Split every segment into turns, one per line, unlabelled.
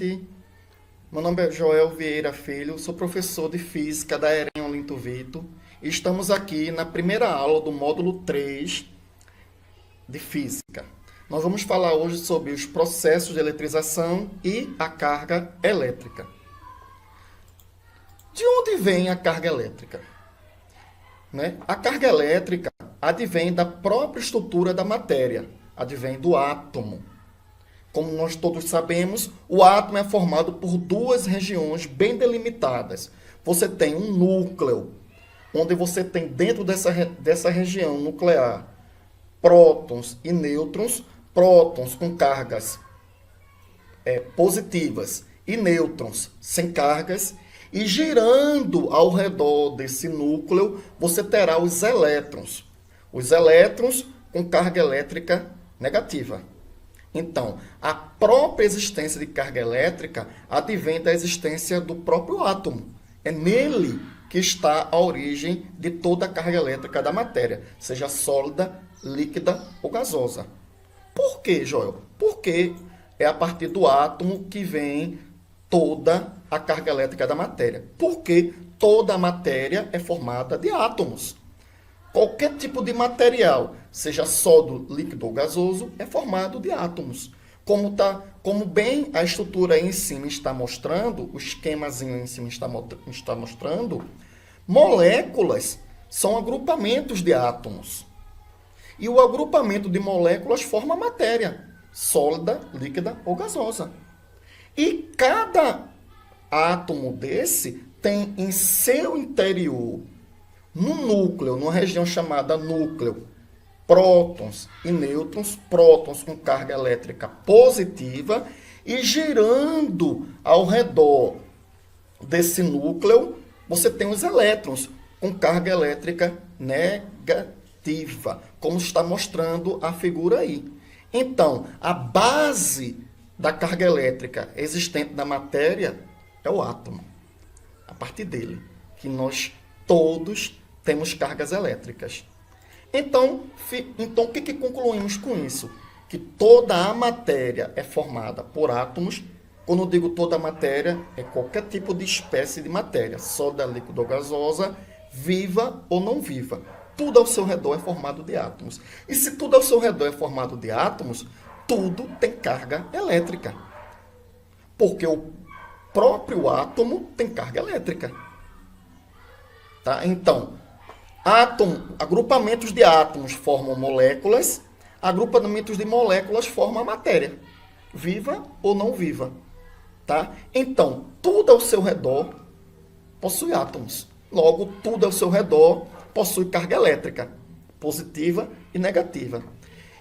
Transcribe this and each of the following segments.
noite. Meu nome é Joel Vieira Filho, sou professor de Física da EREM Olinto Vito. E estamos aqui na primeira aula do módulo 3 de Física. Nós vamos falar hoje sobre os processos de eletrização e a carga elétrica. De onde vem a carga elétrica? A carga elétrica advém da própria estrutura da matéria, advém do átomo. Como nós todos sabemos, o átomo é formado por duas regiões bem delimitadas. Você tem um núcleo, onde você tem dentro dessa região nuclear prótons e nêutrons, prótons com cargas positivas e nêutrons sem cargas, e girando ao redor desse núcleo, você terá os elétrons com carga elétrica negativa. Então, a própria existência de carga elétrica advém da existência do próprio átomo. É nele que está a origem de toda a carga elétrica da matéria, seja sólida, líquida ou gasosa. Por quê, Joel? Porque é a partir do átomo que vem toda a carga elétrica da matéria. Porque toda a matéria é formada de átomos. Qualquer tipo de material, seja sólido, líquido ou gasoso, é formado de átomos. Como bem a estrutura aí em cima está mostrando, o esquemazinho aí em cima está mostrando, moléculas são agrupamentos de átomos. E o agrupamento de moléculas forma matéria, sólida, líquida ou gasosa. E cada átomo desse tem em seu interior, no núcleo, numa região chamada núcleo, prótons e nêutrons, prótons com carga elétrica positiva, e girando ao redor desse núcleo, você tem os elétrons com carga elétrica negativa, como está mostrando a figura aí. Então, a base da carga elétrica existente na matéria é o átomo. A partir dele, que nós todos temos cargas elétricas. Então o que concluímos com isso? Que toda a matéria é formada por átomos. Quando eu digo toda a matéria, é qualquer tipo de espécie de matéria, sólida, líquida ou gasosa, viva ou não viva. Tudo ao seu redor é formado de átomos. E se tudo ao seu redor é formado de átomos, tudo tem carga elétrica. Porque o próprio átomo tem carga elétrica. Tá? Então, agrupamentos de átomos formam moléculas, agrupamentos de moléculas formam a matéria, viva ou não viva. Tá? Então, tudo ao seu redor possui átomos. Logo, tudo ao seu redor possui carga elétrica, positiva e negativa.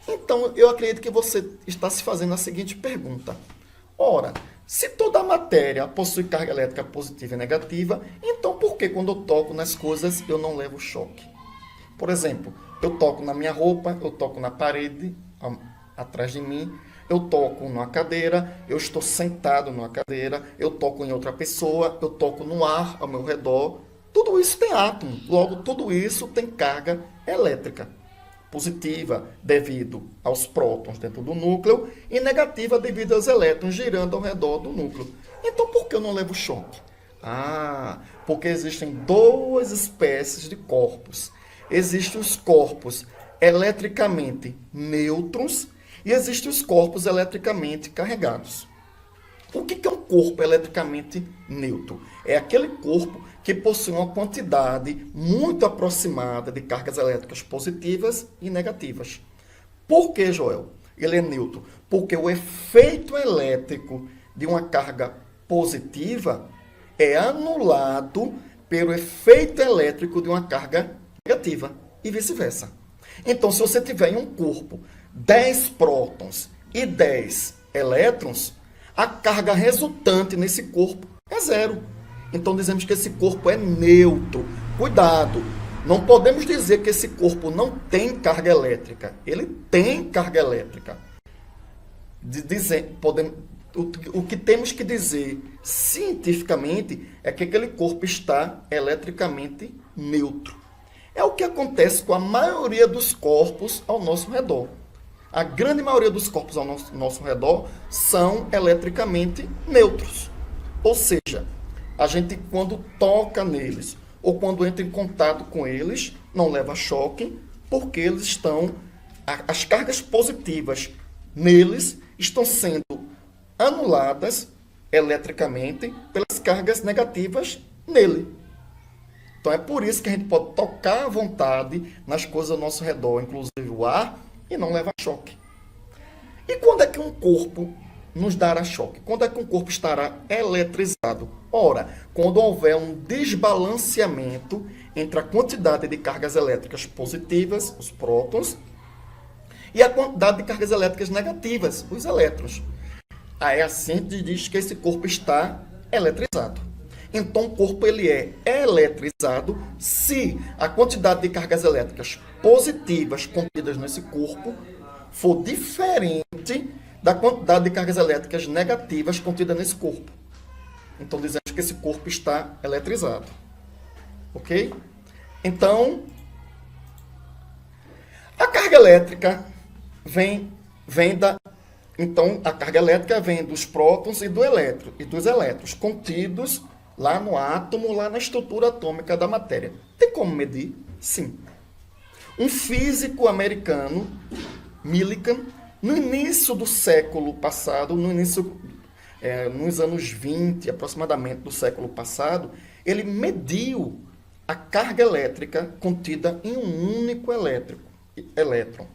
Então, eu acredito que você está se fazendo a seguinte pergunta. Ora, se toda a matéria possui carga elétrica positiva e negativa, então por que quando eu toco nas coisas eu não levo choque? Por exemplo, eu toco na minha roupa, eu toco na parede atrás de mim, eu toco numa cadeira, eu estou sentado numa cadeira, eu toco em outra pessoa, eu toco no ar ao meu redor. Tudo isso tem átomo, logo tudo isso tem carga elétrica. Positiva devido aos prótons dentro do núcleo e negativa devido aos elétrons girando ao redor do núcleo. Então, por que eu não levo choque? Porque existem duas espécies de corpos. Existem os corpos eletricamente nêutrons e existem os corpos eletricamente carregados. O que é um corpo eletricamente neutro? É aquele corpo que possui uma quantidade muito aproximada de cargas elétricas positivas e negativas. Por que, Joel? Ele é neutro. Porque o efeito elétrico de uma carga positiva é anulado pelo efeito elétrico de uma carga negativa e vice-versa. Então, se você tiver em um corpo 10 prótons e 10 elétrons, a carga resultante nesse corpo é zero. Então dizemos que esse corpo é neutro. Cuidado, não podemos dizer que esse corpo não tem carga elétrica. Ele tem carga elétrica. O que temos que dizer cientificamente é que aquele corpo está eletricamente neutro. É o que acontece com a maioria dos corpos ao nosso redor. A grande maioria dos corpos ao nosso redor são eletricamente neutros. Ou seja, a gente quando toca neles ou quando entra em contato com eles, não leva choque, porque eles estão, as cargas positivas neles estão sendo anuladas eletricamente pelas cargas negativas nele. Então é por isso que a gente pode tocar à vontade nas coisas ao nosso redor, inclusive o ar, e não leva choque. E quando é que um corpo nos dará choque? Quando é que um corpo estará eletrizado? Ora, quando houver um desbalanceamento entre a quantidade de cargas elétricas positivas, os prótons, e a quantidade de cargas elétricas negativas, os elétrons. Aí assim a gente diz que esse corpo está eletrizado. Então o corpo ele é eletrizado se a quantidade de cargas elétricas positivas contidas nesse corpo for diferente da quantidade de cargas elétricas negativas contidas nesse corpo. Então dizemos que esse corpo está eletrizado. Ok? Então, a carga elétrica vem a carga elétrica vem dos prótons e dos elétrons contidos lá no átomo, lá na estrutura atômica da matéria. Tem como medir? Sim. Um físico americano, Millikan, no início do século passado, nos anos 20, aproximadamente do século passado, ele mediu a carga elétrica contida em um único elétron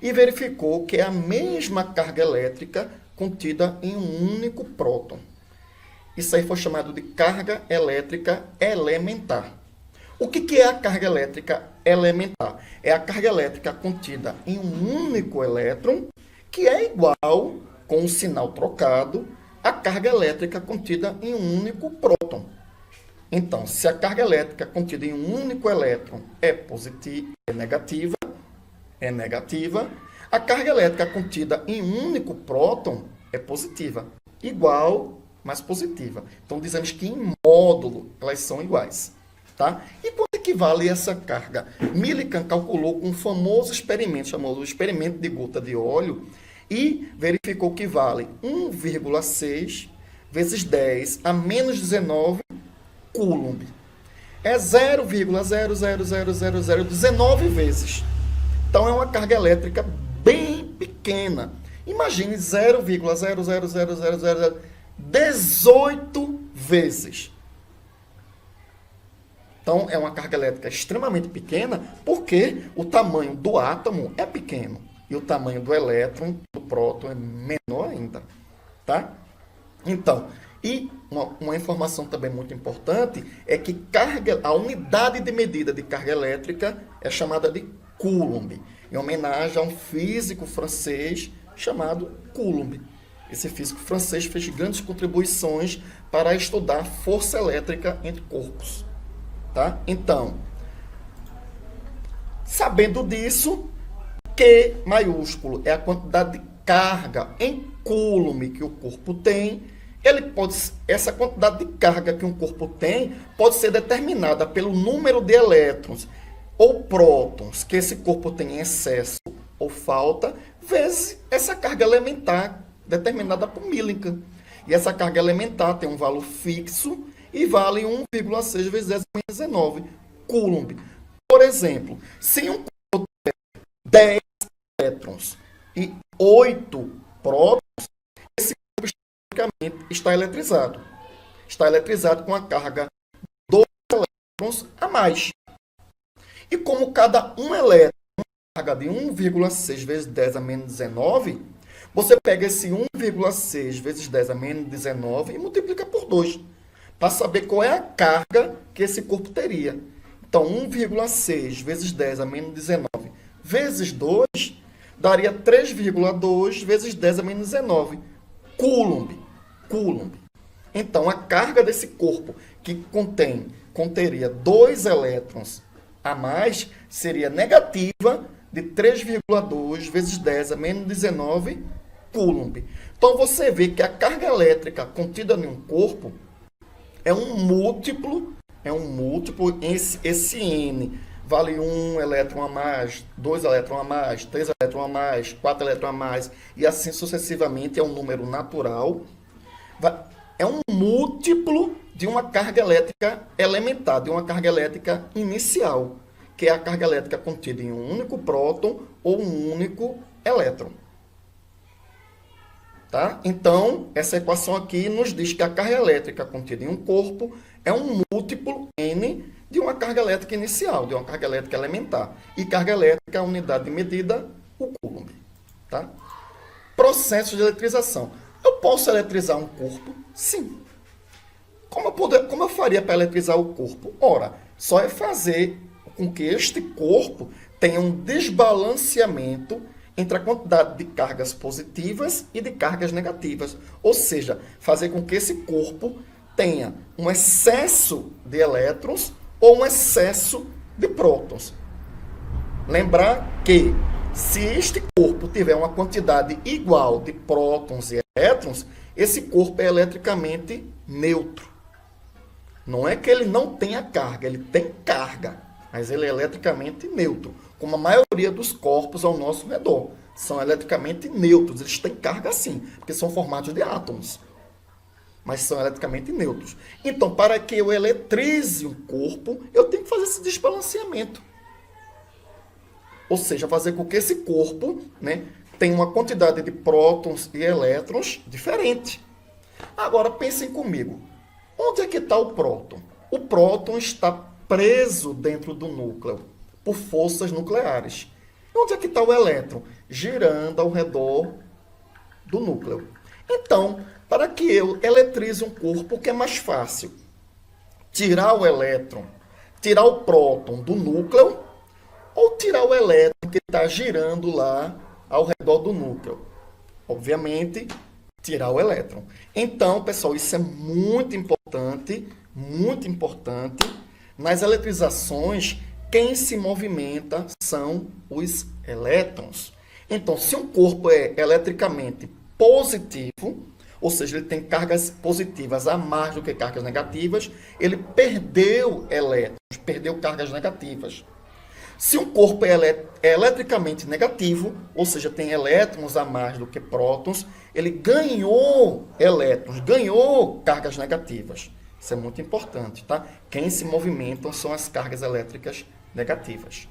e verificou que é a mesma carga elétrica contida em um único próton. Isso aí foi chamado de carga elétrica elementar. O que é a carga elétrica elementar? É a carga elétrica contida em um único elétron, que é igual, com o sinal trocado, à carga elétrica contida em um único próton. Então, se a carga elétrica contida em um único elétron é positiva, é negativa, a carga elétrica contida em um único próton é positiva, igual, mas positiva. Então, dizemos que em módulo elas são iguais. Tá? E quanto equivale essa carga? Millikan calculou com um famoso experimento, chamado experimento de gota de óleo, e verificou que vale 1,6 vezes 10 a menos 19 Coulomb. É 0,0000019 vezes. Então, é uma carga elétrica bem pequena. Imagine 0,0000018 vezes. Então, é uma carga elétrica extremamente pequena porque o tamanho do átomo é pequeno e o tamanho do elétron, do próton, é menor ainda. Tá? Então, e uma informação também muito importante é que a unidade de medida de carga elétrica é chamada de Coulomb, em homenagem a um físico francês chamado Coulomb. Esse físico francês fez grandes contribuições para estudar a força elétrica entre corpos. Tá? Então, sabendo disso, Q maiúsculo é a quantidade de carga em Coulomb que o corpo tem. Essa quantidade de carga que um corpo tem pode ser determinada pelo número de elétrons ou prótons que esse corpo tem em excesso ou falta, vezes essa carga elementar determinada por Millikan. E essa carga elementar tem um valor fixo e vale 1,6 vezes 10 a 19 Coulomb. Por exemplo, se um corpo tem 10 elétrons e 8 prótons, esse corpo está eletrizado. Está eletrizado com a carga de 2 elétrons a mais. E como cada um elétron tem uma carga de 1,6 vezes 10 a menos 19, você pega esse 1,6 vezes 10 a menos 19 e multiplica por 2, para saber qual é a carga que esse corpo teria. Então, 1,6 vezes 10 a menos 19 vezes 2 daria 3,2 vezes 10 a menos 19. Coulomb. Então, a carga desse corpo que conteria 2 elétrons a mais seria negativa de 3,2 vezes 10 a menos 19 Coulomb. Então, você vê que a carga elétrica contida em um corpo é um múltiplo, esse N vale 1 elétron a mais, 2 elétrons a mais, 3 elétrons a mais, 4 elétrons a mais, e assim sucessivamente, é um número natural. É um múltiplo de uma carga elétrica elementar, de uma carga elétrica inicial, que é a carga elétrica contida em um único próton ou um único elétron. Tá? Então, essa equação aqui nos diz que a carga elétrica contida em um corpo é um múltiplo N de uma carga elétrica inicial, de uma carga elétrica elementar. E carga elétrica, a unidade de medida, o Coulomb. Tá? Processo de eletrização. Eu posso eletrizar um corpo? Sim. Como eu faria para eletrizar o corpo? Ora, só é fazer com que este corpo tenha um desbalanceamento entre a quantidade de cargas positivas e de cargas negativas. Ou seja, fazer com que esse corpo tenha um excesso de elétrons ou um excesso de prótons. Lembrar que, se este corpo tiver uma quantidade igual de prótons e elétrons, esse corpo é eletricamente neutro. Não é que ele não tenha carga, ele tem carga, mas ele é eletricamente neutro, como a maioria dos corpos ao nosso redor. São eletricamente neutros, eles têm carga sim, porque são formados de átomos, mas são eletricamente neutros. Então, para que eu eletrize um corpo, eu tenho que fazer esse desbalanceamento. Ou seja, fazer com que esse corpo, né, tenha uma quantidade de prótons e elétrons diferente. Agora, pensem comigo. Onde é que está o próton? O próton está preso dentro do núcleo por forças nucleares. Onde é que está o elétron? Girando ao redor do núcleo. Então, para que eu eletrize um corpo, o que é mais fácil? Tirar o elétron, tirar o próton do núcleo ou tirar o elétron que está girando lá ao redor do núcleo? Obviamente, tirar o elétron. Então, pessoal, isso é muito importante, muito importante. Nas eletrizações, quem se movimenta são os elétrons. Então, se um corpo é eletricamente positivo, ou seja, ele tem cargas positivas a mais do que cargas negativas, ele perdeu elétrons, perdeu cargas negativas. Se um corpo é eletricamente negativo, ou seja, tem elétrons a mais do que prótons, ele ganhou elétrons, ganhou cargas negativas. Isso é muito importante, tá? Quem se movimentam são as cargas elétricas negativas.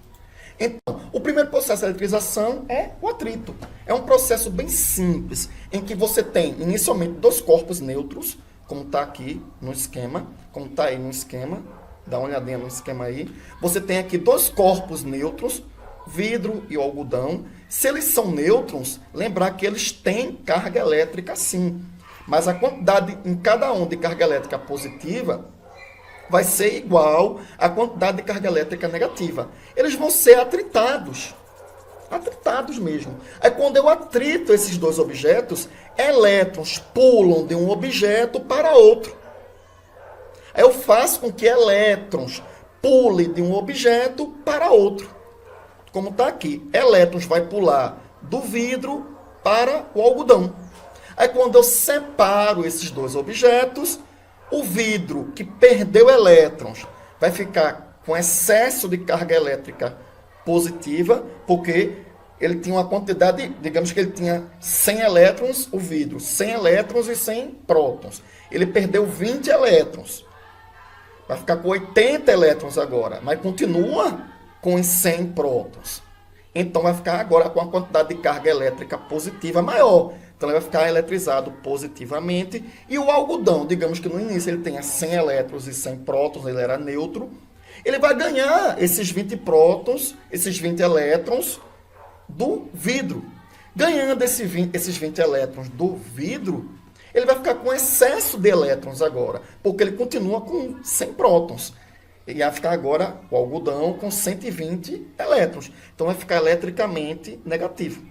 Então, o primeiro processo de eletrização é o atrito. É um processo bem simples, em que você tem inicialmente dois corpos neutros, como está aqui no esquema, como está aí no esquema. Dá uma olhadinha no esquema aí. Você tem aqui dois corpos neutros, vidro e algodão. Se eles são nêutrons, lembrar que eles têm carga elétrica sim. Mas a quantidade em cada um de carga elétrica positiva vai ser igual à quantidade de carga elétrica negativa. Eles vão ser atritados. Atritados mesmo. Aí quando eu atrito esses dois objetos, elétrons pulam de um objeto para outro. Aí eu faço com que elétrons pulem de um objeto para outro. Como está aqui. Elétrons vai pular do vidro para o algodão. Aí quando eu separo esses dois objetos, o vidro que perdeu elétrons vai ficar com excesso de carga elétrica positiva, porque ele tinha uma quantidade, digamos que ele tinha 100 elétrons, o vidro, 100 elétrons e 100 prótons. Ele perdeu 20 elétrons. Vai ficar com 80 elétrons agora, mas continua com os 100 prótons. Então vai ficar agora com a quantidade de carga elétrica positiva maior. Então ele vai ficar eletrizado positivamente. E o algodão, digamos que no início ele tenha 100 elétrons e 100 prótons, ele era neutro. Ele vai ganhar esses 20 prótons, esses 20 elétrons do vidro. Ganhando esses 20 elétrons do vidro, ele vai ficar com excesso de elétrons agora, porque ele continua com 100 prótons. E vai ficar agora o algodão com 120 elétrons. Então vai ficar eletricamente negativo.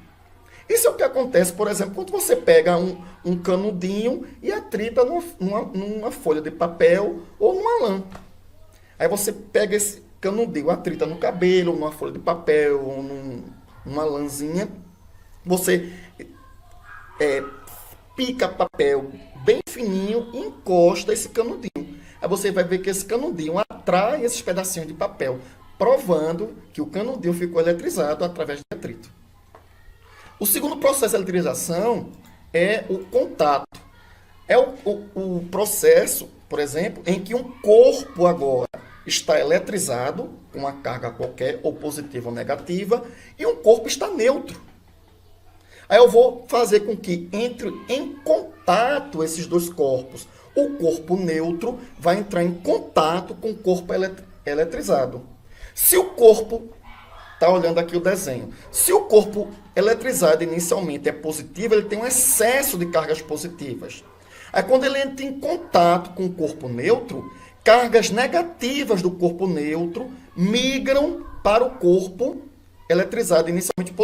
Isso é o que acontece, por exemplo, quando você pega um canudinho e atrita numa folha de papel ou numa lã. Aí você pega esse canudinho, atrita no cabelo, numa folha de papel ou numa lãzinha. Você pica papel bem fininho e encosta esse canudinho. Aí você vai ver que esse canudinho atrai esses pedacinhos de papel provando que o canudinho ficou eletrizado através de atrito. O segundo processo de eletrização é o contato. É o processo, por exemplo, em que um corpo agora está eletrizado, com uma carga qualquer, ou positiva ou negativa, e um corpo está neutro. Aí eu vou fazer com que entre em contato esses dois corpos. O corpo neutro vai entrar em contato com o corpo eletrizado. Se o corpo, está olhando aqui o desenho, se o corpo eletrizado inicialmente é positivo, ele tem um excesso de cargas positivas. Aí quando ele entra em contato com o corpo neutro, cargas negativas do corpo neutro migram para o corpo eletrizado inicialmente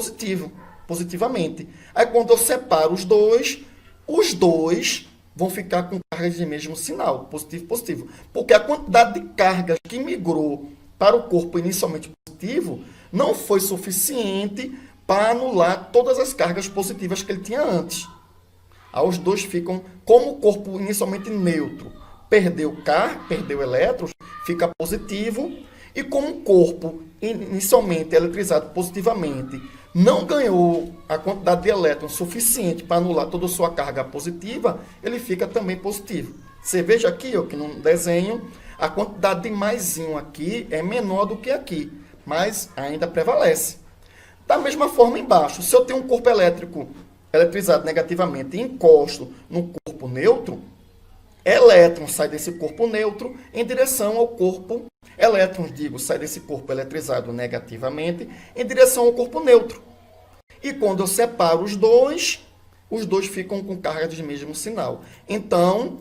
positivamente. Aí quando eu separo os dois vão ficar com cargas de mesmo sinal, positivo e positivo. Porque a quantidade de cargas que migrou para o corpo inicialmente positivo não foi suficiente para anular todas as cargas positivas que ele tinha antes. Aí os dois ficam, como o corpo inicialmente neutro perdeu elétrons, fica positivo, e como o corpo inicialmente eletrizado positivamente não ganhou a quantidade de elétrons suficiente para anular toda a sua carga positiva, ele fica também positivo. Você veja aqui, ó, que no desenho, a quantidade de maisinho aqui é menor do que aqui, mas ainda prevalece. Da mesma forma embaixo, se eu tenho um corpo elétrico eletrizado negativamente e encosto no corpo neutro, elétrons saem desse corpo neutro em direção ao corpo, sai desse corpo eletrizado negativamente em direção ao corpo neutro. E quando eu separo os dois ficam com carga de mesmo sinal. Então,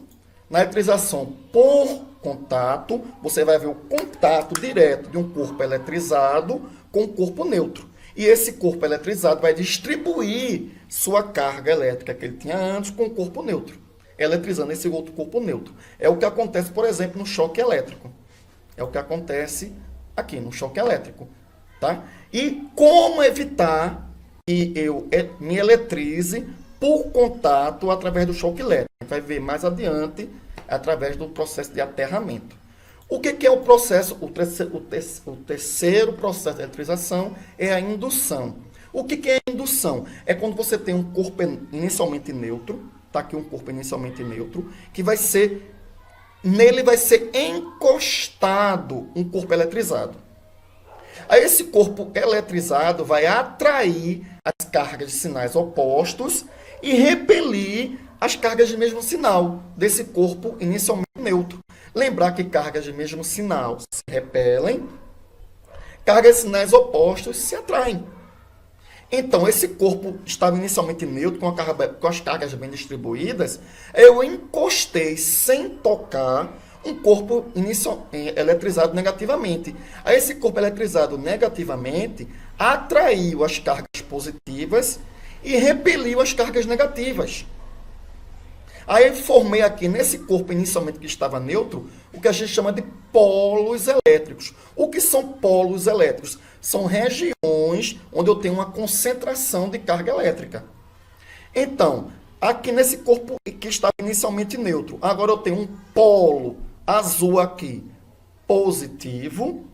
na eletrização por contato, você vai ver o contato direto de um corpo eletrizado com um corpo neutro. E esse corpo eletrizado vai distribuir sua carga elétrica que ele tinha antes com o corpo neutro, eletrizando esse outro corpo neutro. É o que acontece, por exemplo, no choque elétrico. É o que acontece aqui no choque elétrico. Tá? E como evitar que eu me eletrize por contato através do choque elétrico? A gente vai ver mais adiante através do processo de aterramento. O que é o processo? O terceiro processo de eletrização é a indução. O que é a indução? É quando você tem um corpo inicialmente neutro, está aqui um corpo inicialmente neutro, que nele vai ser encostado um corpo eletrizado. Aí esse corpo eletrizado vai atrair as cargas de sinais opostos e repelir as cargas de mesmo sinal desse corpo inicialmente neutro. Lembrar que cargas de mesmo sinal se repelem, cargas de sinais opostos se atraem. Então, esse corpo estava inicialmente neutro, com as cargas bem distribuídas, eu encostei sem tocar um corpo eletrizado negativamente. Aí esse corpo eletrizado negativamente atraiu as cargas positivas e repeliu as cargas negativas. Aí eu formei aqui, nesse corpo inicialmente que estava neutro, o que a gente chama de polos elétricos. O que são polos elétricos? São regiões onde eu tenho uma concentração de carga elétrica. Então, aqui nesse corpo que estava inicialmente neutro, agora eu tenho um polo azul aqui, positivo,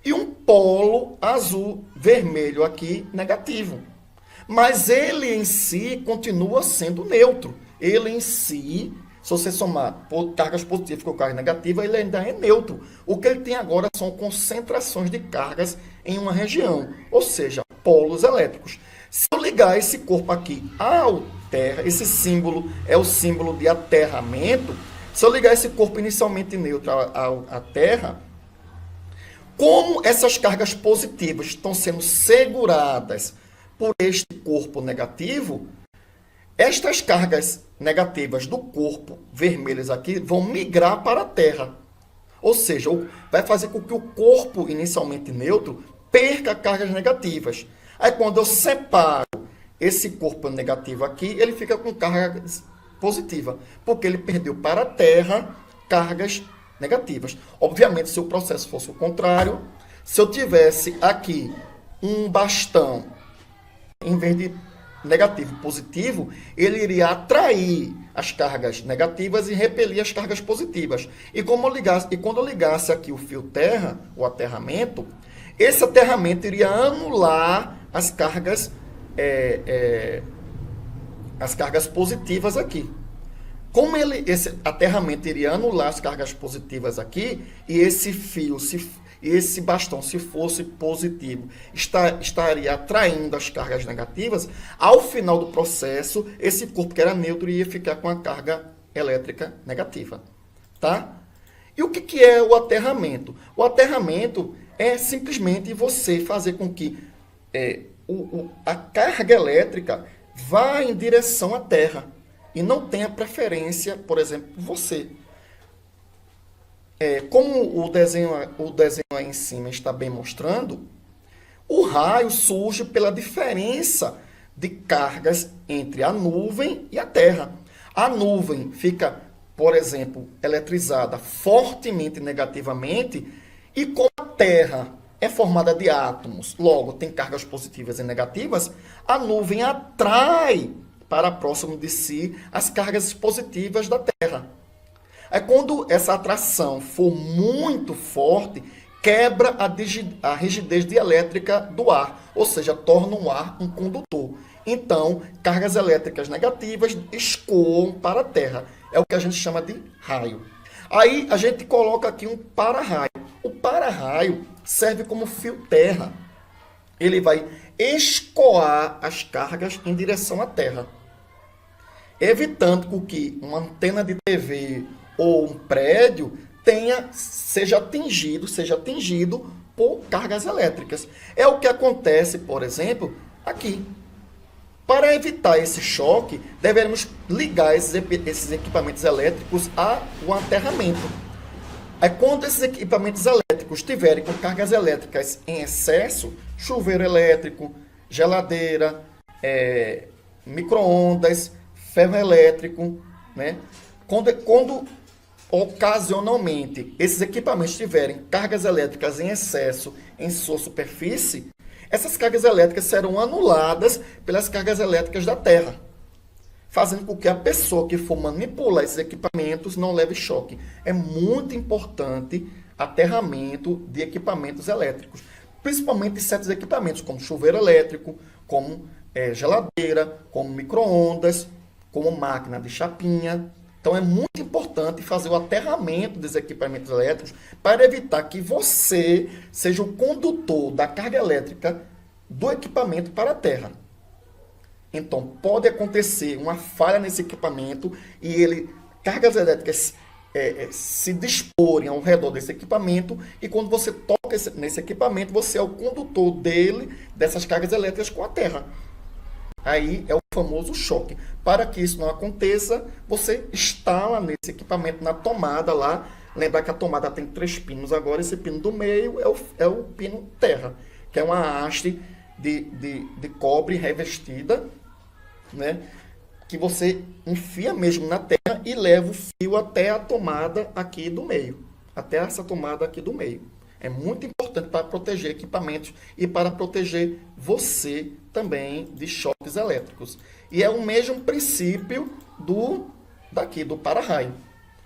e um polo azul vermelho aqui, negativo. Mas ele em si continua sendo neutro. Ele em si, se você somar cargas positivas com carga negativa, ele ainda é neutro. O que ele tem agora são concentrações de cargas em uma região, ou seja, polos elétricos. Se eu ligar esse corpo aqui ao terra, esse símbolo é o símbolo de aterramento. Se eu ligar esse corpo inicialmente neutro à terra, como essas cargas positivas estão sendo seguradas por este corpo negativo, estas cargas negativas do corpo, vermelhas aqui, vão migrar para a Terra. Ou seja, vai fazer com que o corpo inicialmente neutro perca cargas negativas. Aí quando eu separo esse corpo negativo aqui, ele fica com carga positiva, porque ele perdeu para a Terra cargas negativas. Obviamente, se o processo fosse o contrário, se eu tivesse aqui um bastão, em vez de negativo positivo, ele iria atrair as cargas negativas e repelir as cargas positivas. E quando eu ligasse aqui o fio terra, o aterramento, esse aterramento iria anular as cargas positivas aqui. Como esse aterramento iria anular as cargas positivas aqui, e esse fio, esse bastão, se fosse positivo, estaria atraindo as cargas negativas, ao final do processo, esse corpo que era neutro ia ficar com a carga elétrica negativa. Tá? E o que é o aterramento? O aterramento é simplesmente você fazer com que a carga elétrica vá em direção à Terra e não tenha preferência, por exemplo, por você. Como o desenho aí em cima está bem mostrando, o raio surge pela diferença de cargas entre a nuvem e a Terra. A nuvem fica, por exemplo, eletrizada fortemente negativamente, e como a Terra é formada de átomos, logo tem cargas positivas e negativas, a nuvem atrai para próximo de si as cargas positivas da Terra. Aí quando essa atração for muito forte, quebra a rigidez dielétrica do ar, ou seja, torna o ar um condutor. Então, cargas elétricas negativas escoam para a Terra. É o que a gente chama de raio. Aí a gente coloca aqui um para-raio. O para-raio serve como fio terra. Ele vai escoar as cargas em direção à Terra, evitando que uma antena de TV ou um prédio seja atingido por cargas elétricas. É o que acontece, por exemplo, aqui. Para evitar esse choque, devemos ligar esses equipamentos elétricos ao aterramento. Aí, quando esses equipamentos elétricos estiverem com cargas elétricas em excesso, chuveiro elétrico, geladeira, micro-ondas, ferro elétrico, né? Quando ocasionalmente esses equipamentos tiverem cargas elétricas em excesso em sua superfície, essas cargas elétricas serão anuladas pelas cargas elétricas da Terra, fazendo com que a pessoa que for manipular esses equipamentos não leve choque. É muito importante aterramento de equipamentos elétricos, principalmente de certos equipamentos, como chuveiro elétrico, como geladeira, como micro-ondas, como máquina de chapinha. Então é muito importante fazer o aterramento dos equipamentos elétricos para evitar que você seja o condutor da carga elétrica do equipamento para a Terra. Então pode acontecer uma falha nesse equipamento e cargas elétricas se disporem ao redor desse equipamento, e quando você toca nesse equipamento, você é o condutor dessas cargas elétricas com a Terra. Aí é o famoso choque. Para que isso não aconteça, você instala nesse equipamento na tomada lá. Lembrar que a tomada tem 3 pinos agora. Esse pino do meio é o pino terra, que é uma haste de cobre revestida, né? Que você enfia mesmo na terra e leva o fio até a tomada aqui do meio. Até essa tomada aqui do meio. É muito importante para proteger equipamentos e para proteger você também de choques elétricos. E é o mesmo princípio do para-raio.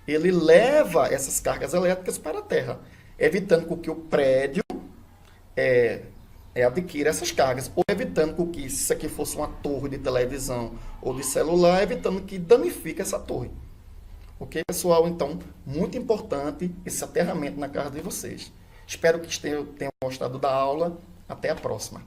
Ele leva essas cargas elétricas para a Terra, evitando que o prédio adquira essas cargas, ou evitando que, se isso aqui fosse uma torre de televisão ou de celular, evitando que danifique essa torre. Ok, pessoal? Então, muito importante esse aterramento na casa de vocês. Espero que tenham gostado da aula. Até a próxima.